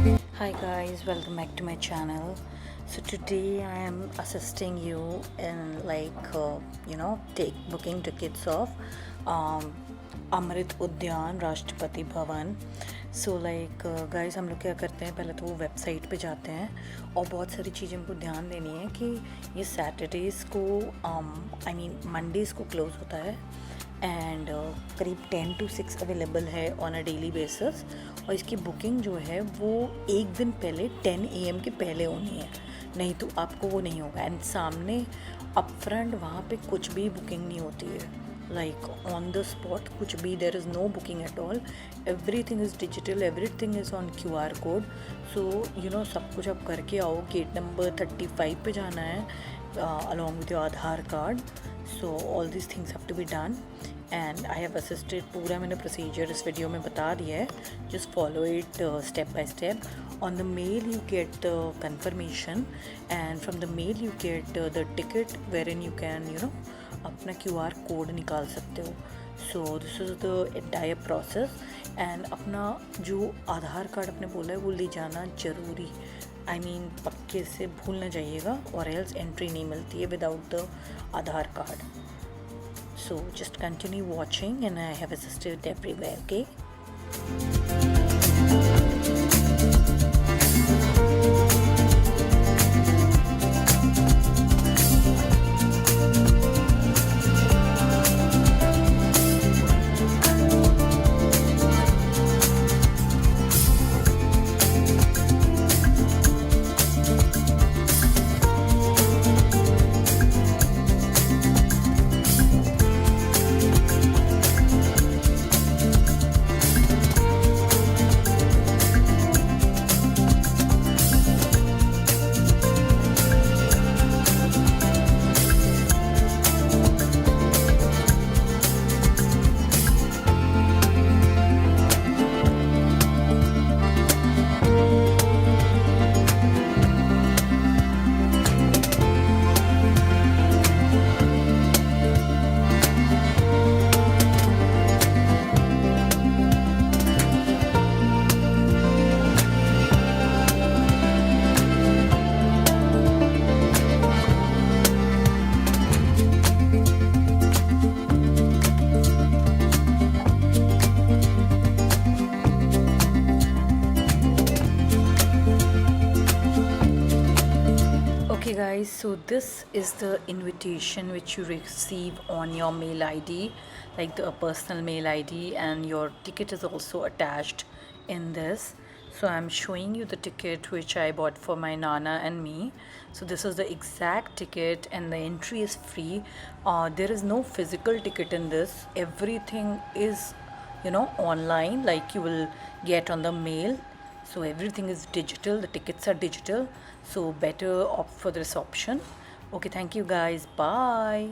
Hi guys, welcome back to my channel. So today I am assisting you in take booking tickets of um, Amrit Udyan Rashtrapati Bhavan. So like guys हम लोग क्या करते हैं, पहले तो वो website पे जाते हैं और बहुत सारी चीज़ें हमको ध्यान देनी है कि ये सैटरडेज़ को मंडेज़ को क्लोज़ होता है एंड करीब 10 to 6 अवेलेबल है ऑन अ डेली बेसिस। और इसकी बुकिंग जो है वो एक दिन पहले 10 AM के पहले होनी है, नहीं तो आपको वो नहीं होगा। एंड सामने अप फ्रंट वहाँ पे कुछ भी बुकिंग नहीं होती है, like on the spot कुछ भी, there is no booking at all, everything is digital, everything is on QR code. so सब कुछ आप करके आओ। गेट नंबर 35 पे जाना है along with your Aadhaar card. so all these things have to be done and I have assisted, पूरा मैंने प्रोसीजर इस वीडियो में बता दिया है, just follow it step by step. On the mail you get the confirmation and from the mail you get the ticket wherein you can अपना QR code निकाल सकते हो। So this is the entire process. And अपना जो आधार card आपने बोला है वो ले जाना ज़रूरी, पक्के से भूल ना जाइएगा और एल्स एंट्री नहीं मिलती है without the Aadhaar card. So just continue watching and I have assisted everywhere, okay. Okay guys, so this is the invitation which you receive on your mail ID, like the personal mail ID, and your ticket is also attached in this. So I'm showing you the ticket which I bought for my Nana and me. So this is the exact ticket and the entry is free. There is no physical ticket in this. Everything is online, like you will get on the mail. So everything is digital, the tickets are digital, so better opt for this option. Okay, thank you guys, bye.